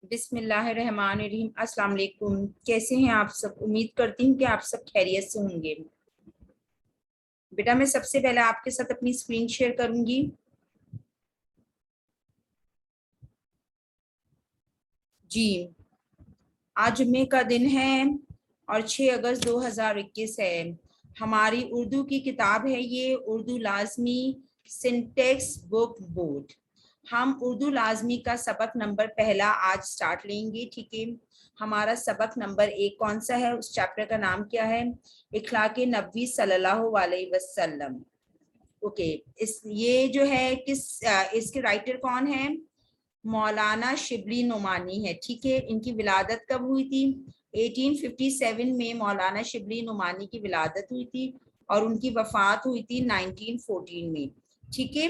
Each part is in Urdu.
بسم اللہ الرحمن الرحیم۔ السلام علیکم، کیسے ہیں آپ سب؟ امید کرتی ہوں کہ آپ سب خیریت سے ہوں گے۔ بیٹا میں سب سے پہلے آپ کے ساتھ اپنی اسکرین شیئر کروں گی۔ جی، آج جمعے کا دن ہے اور 6 اگست 2021 ہے۔ ہماری اردو کی کتاب ہے یہ، اردو لازمی سنٹیکس بک بورڈ۔ ہم اردو لازمی کا سبق نمبر پہلا آج سٹارٹ لیں گے، ٹھیک ہے۔ ہمارا سبق نمبر 1 کون سا ہے؟ اس چیپٹر کا نام کیا ہے؟ اخلاق نبوی صلی اللہ علیہ وسلم۔ اوکے، یہ جو ہے اس کے رائٹر کون ہے؟ مولانا شبلی نعمانی ہے، ٹھیک ہے۔ ان کی ولادت کب ہوئی تھی؟ 1857 میں مولانا شبلی نعمانی کی ولادت ہوئی تھی اور ان کی وفات ہوئی تھی 1914 میں، ٹھیک ہے۔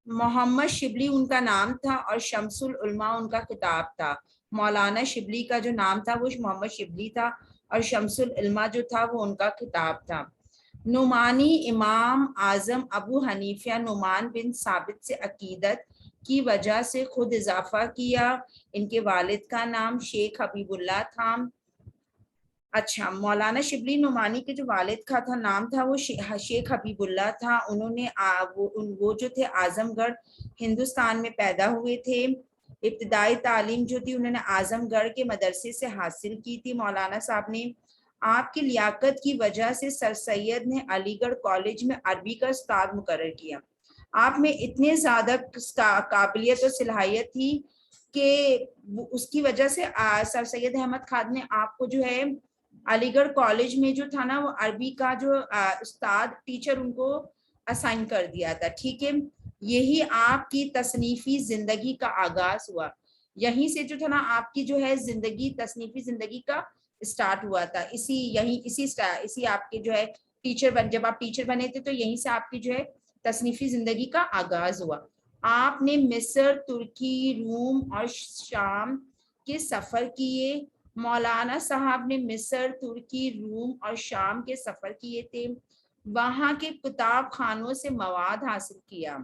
محمد شبلی ان کا نام تھا اور شمس العلماء ان کا خطاب تھا۔ مولانا شبلی کا جو نام تھا وہ محمد شبلی تھا اور شمس العلماء جو تھا وہ ان کا خطاب تھا۔ نعمانی امام اعظم ابو حنیفہ نعمان بن ثابت سے عقیدت کی وجہ سے خود اضافہ کیا۔ ان کے والد کا نام شیخ حبیب اللہ تھا۔ اچھا، مولانا شبلی نعمانی کے جو والد کا تھا نام تھا وہ شیخ حبیب اللہ تھا۔ انہوں نے وہ جو تھے اعظم گڑھ ہندوستان میں پیدا ہوئے تھے۔ ابتدائی تعلیم جو تھی انہوں نے اعظم گڑھ کے مدرسے سے حاصل کی تھی مولانا صاحب نے۔ آپ کی لیاقت کی وجہ سے سر سید نے علی گڑھ کالج میں عربی کا استاد مقرر کیا۔ آپ میں اتنے زیادہ قابلیت اور صلاحیت تھی کہ اس کی وجہ سے سر سید احمد خان نے آپ کو جو ہے علی گڑھ کالج میں جو تھا نا وہ عربی کا جو استاد ٹیچر ان کو اسائن کر دیا تھا، ٹھیک ہے۔ یہی آپ کی تصنیفی زندگی کا آغاز ہوا، یہیں سے جو تھا نا آپ کی جو ہے زندگی، تصنیفی زندگی کا اسٹارٹ ہوا تھا۔ اسی آپ کے جو ہے جب آپ ٹیچر بنے تھے تو یہیں سے آپ کی جو ہے تصنیفی زندگی کا آغاز ہوا۔ آپ نے مصر، ترکی، روم اور شام کے سفر کیے۔ مولانا صاحب نے مصر، ترکی، روم اور شام کے سفر کیے تھے۔ وہاں کے کتاب خانوں سے مواد حاصل کیا۔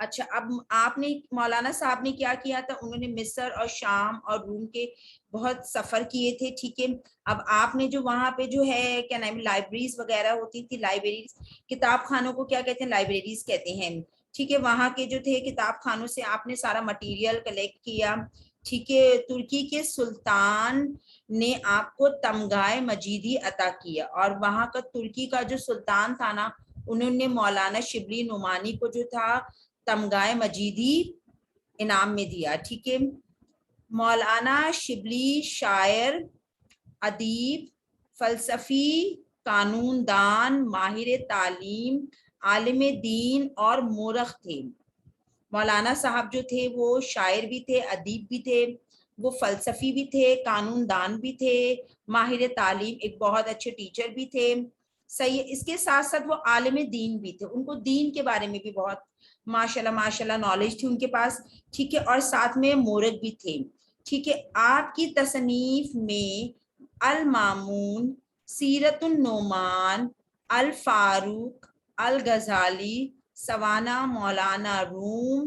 اچھا، اب آپ نے مولانا صاحب نے کیا کیا تھا؟ انہوں نے مصر اور شام اور روم کے بہت سفر کیے تھے، ٹھیک ہے۔ اب آپ نے جو وہاں پہ جو ہے کیا نام لائبریریز وغیرہ ہوتی تھی، لائبریریز، کتاب خانوں کو کیا کہتے ہیں؟ لائبریریز کہتے ہیں، ٹھیک ہے۔ وہاں کے جو تھے کتاب خانوں سے آپ نے سارا مٹیریل کلیکٹ کیا، ٹھیک ہے۔ ترکی کے سلطان نے آپ کو تمغہ مجیدی عطا کیا اور وہاں کا ترکی کا جو سلطان تھا نا انہوں نے مولانا شبلی نعمانی کو جو تھا تمغہ مجیدی انعام میں دیا، ٹھیک ہے۔ مولانا شبلی شاعر، ادیب، فلسفی، قانون دان، ماہر تعلیم، عالم دین اور مورخ تھے۔ مولانا صاحب جو تھے وہ شاعر بھی تھے، ادیب بھی تھے، وہ فلسفی بھی تھے، قانون دان بھی تھے، ماہر تعلیم، ایک بہت اچھے ٹیچر بھی تھے، صحیح۔ اس کے ساتھ ساتھ وہ عالم دین بھی تھے، ان کو دین کے بارے میں بھی بہت ماشاءاللہ نالج تھی ان کے پاس، ٹھیک ہے، اور ساتھ میں مورخ بھی تھے، ٹھیک ہے۔ آپ کی تصنیف میں المامون، سیرت النعمان، الفاروق، الغزالی، سوانح مولانا روم،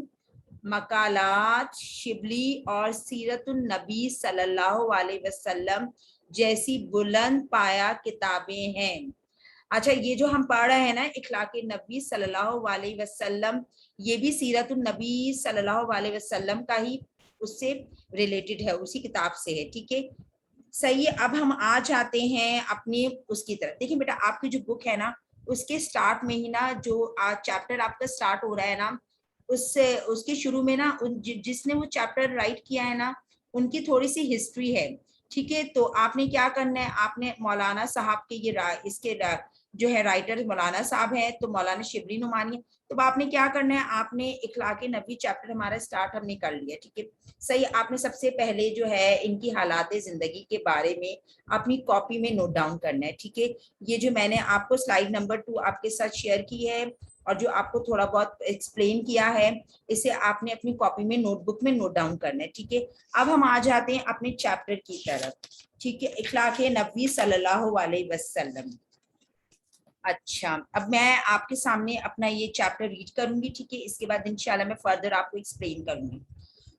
مقالات شبلی اور سیرت النبی صلی اللہ علیہ وسلم جیسی بلند پایہ کتابیں ہیں۔ اچھا، یہ جو ہم پڑھ رہے ہیں نا اخلاق نبی صلی اللہ علیہ وسلم، یہ بھی سیرت النبی صلی اللہ علیہ وسلم کا ہی اس سے ریلیٹڈ ہے، اسی کتاب سے ہے، ٹھیک ہے، صحیح۔ اب ہم آ جاتے ہیں اپنی اس کی طرف۔ دیکھیں بیٹا، آپ کی جو بک ہے نا اس کے سٹارٹ میں ہی نا جو چیپٹر آپ کا سٹارٹ ہو رہا ہے نا اس کے شروع میں نا جس نے وہ چیپٹر رائٹ کیا ہے نا ان کی تھوڑی سی ہسٹری ہے، ٹھیک ہے۔ تو آپ نے کیا کرنا ہے، آپ نے مولانا صاحب کے اس کے جو ہے رائٹر مولانا صاحب ہیں تو مولانا شبلی نعمانی، تو آپ نے کیا کرنا ہے، آپ نے اخلاق نبی چیپٹر ہمارا سٹارٹ ہم نے کر لیا، ٹھیک ہے، صحیح۔ آپ نے سب سے پہلے جو ہے ان کی حالات زندگی کے بارے میں اپنی کاپی میں نوٹ ڈاؤن کرنا ہے، ٹھیک ہے۔ یہ جو میں نے آپ کو سلائیڈ نمبر 2 آپ کے ساتھ شیئر کی ہے اور جو آپ کو تھوڑا بہت ایکسپلین کیا ہے اسے آپ نے اپنی کاپی میں نوٹ بک میں نوٹ ڈاؤن کرنا ہے، ٹھیک ہے۔ اب ہم آ جاتے ہیں اپنے چیپٹر کی طرف، ٹھیک ہے، اخلاق نبوی صلی اللہ علیہ وسلم۔ اچھا، اب میں آپ کے سامنے اپنا یہ چیپٹر ریڈ کروں گی، ٹھیک ہے، اس کے بعد انشاءاللہ میں فردر آپ کو ایکسپلین کروں گی۔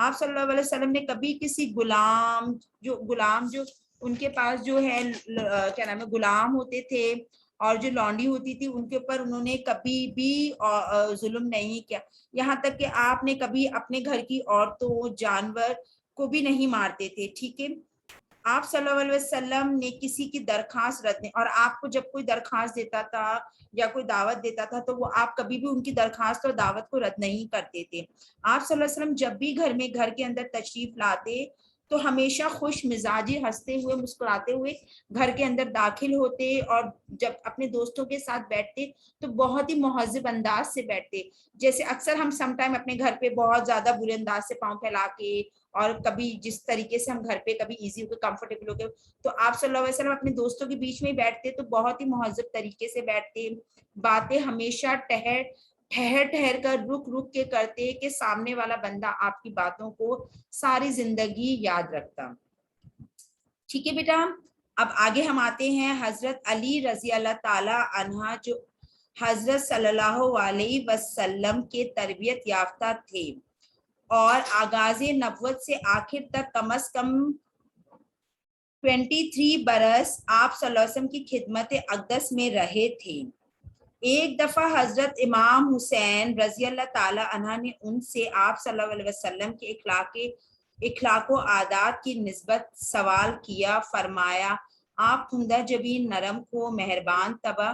آپ صلی اللہ علیہ وسلم نے کبھی کسی غلام جو ان کے پاس جو ہے کیا نام ہے غلام ہوتے تھے اور جو لونڈی ہوتی تھی ان کے اوپر انہوں نے کبھی بھی ظلم نہیں کیا. یہاں تک کہ آپ نے کبھی اپنے گھر کی عورتوں جانور کو بھی نہیں مارتے تھے. ٹھیک ہے. آپ صلی اللہ علیہ وسلم نے کسی کی درخواست رد نہیں, اور آپ کو جب کوئی درخواست دیتا تھا یا کوئی دعوت دیتا تھا تو وہ آپ کبھی بھی ان کی درخواست اور دعوت کو رد نہیں کرتے تھے. آپ صلی اللہ علیہ وسلم جب بھی گھر کے اندر تشریف لاتے تو ہمیشہ خوش مزاجی ہنستے ہوئے مسکراتے ہوئے گھر کے اندر داخل ہوتے, اور جب اپنے دوستوں کے ساتھ بیٹھتے تو بہت ہی مہذب انداز سے بیٹھتے. جیسے اکثر ہم سم ٹائم اپنے گھر پہ بہت زیادہ برے انداز سے پاؤں پھیلا کے اور کبھی جس طریقے سے ہم گھر پہ کبھی ایزی ہو کے کمفرٹیبل ہو کے, تو آپ صلی اللہ علیہ وسلم اپنے دوستوں کے بیچ میں بیٹھتے تو بہت ہی مہذب طریقے سے بیٹھتے. باتیں ہمیشہ ٹھہر کر رک کے کرتے کہ سامنے والا بندہ آپ کی باتوں کو ساری زندگی یاد رکھتا. ٹھیک ہے بیٹا. اب آگے ہم آتے ہیں حضرت علی رضی اللہ تعالی عنہ, جو حضرت صلی اللہ علیہ وسلم کے تربیت یافتہ تھے اور آغاز نبوت سے آخر تک کم از کم 23 برس آپ صلی اللہ علیہ وسلم کی خدمت اقدس میں رہے تھے. ایک دفعہ حضرت امام حسین رضی اللہ تعالی عنہ نے ان سے آپ صلی اللہ علیہ وسلم کے اخلاق و عادات کی نسبت سوال کیا. فرمایا آپ عمدہ جبین نرم کو مہربان طبع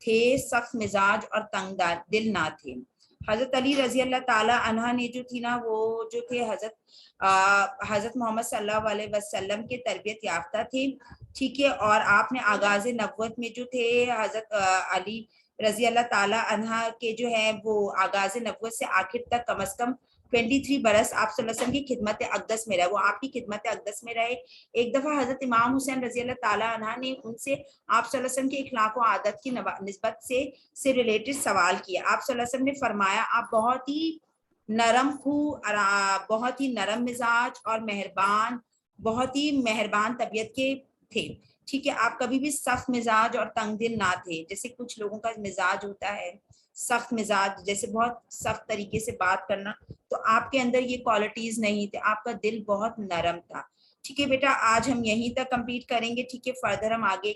تھے, سخت مزاج اور تنگ دل نہ تھے. حضرت علی رضی اللہ تعالی عنہ نے جو تھی نا وہ جو تھے حضرت محمد صلی اللہ علیہ وسلم کے تربیت یافتہ تھے. ٹھیک ہے. اور آپ نے آغاز نبوت میں جو تھے حضرت علی رضی اللہ تعالی عنہ کے جو ہے وہ آغاز نبوت سے آخر تک کم از کم 23 برس آپ صلی اللہ علیہ وسلم کی خدمت اقدس میں رہے, وہ آپ کی خدمت اقدس میں رہے. ایک دفعہ حضرت امام حسین رضی اللہ تعالی عنہ نے ان سے آپ صلی اللہ علیہ وسلم کے اخلاق و عادت کی نسبت سے ریلیٹڈ سوال کیا. آپ صلی اللہ علیہ وسلم نے فرمایا آپ بہت ہی نرم خو, بہت ہی نرم مزاج اور بہت ہی مہربان طبیعت کے تھے. ٹھیک ہے. آپ کبھی بھی سخت مزاج اور تنگ دل نہ تھے. جیسے کچھ لوگوں کا مزاج ہوتا ہے سخت مزاج, جیسے بہت سخت طریقے سے بات کرنا, تو آپ کے اندر یہ کوالٹیز نہیں تھے. آپ کا دل بہت نرم تھا. ٹھیک ہے بیٹا. آج ہم یہیں تک کمپلیٹ کریں گے. ٹھیک ہے. فردر ہم آگے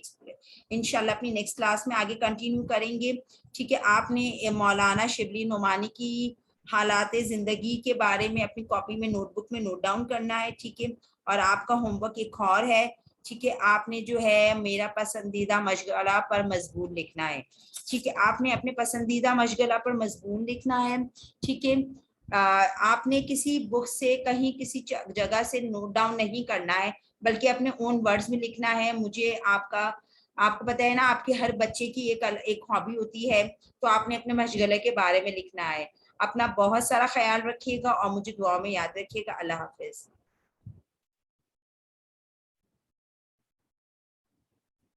انشاءاللہ اپنی نیکسٹ کلاس میں آگے کنٹینیو کریں گے. ٹھیک ہے. آپ نے مولانا شبلی نعمانی کی حالات زندگی کے بارے میں اپنی کاپی میں نوٹ بک میں نوٹ ڈاؤن کرنا ہے. ٹھیک ہے. اور آپ کا ہوم ورک ایک اور ہے. ٹھیک ہے. آپ نے جو ہے میرا پسندیدہ مشغلہ پر مضمون لکھنا ہے. ٹھیک ہے. آپ نے اپنے پسندیدہ مشغلہ پر مضمون لکھنا ہے. ٹھیک ہے. آپ نے کسی بک سے کہیں کسی جگہ سے نوٹ ڈاؤن نہیں کرنا ہے بلکہ اپنے اون ورڈز میں لکھنا ہے. مجھے آپ کو پتہ ہے نا آپ کے ہر بچے کی ایک ہابی ہوتی ہے, تو آپ نے اپنے مشغلے کے بارے میں لکھنا ہے. اپنا بہت سارا خیال رکھیے گا اور مجھے دعا میں یاد رکھیے گا. اللہ حافظ.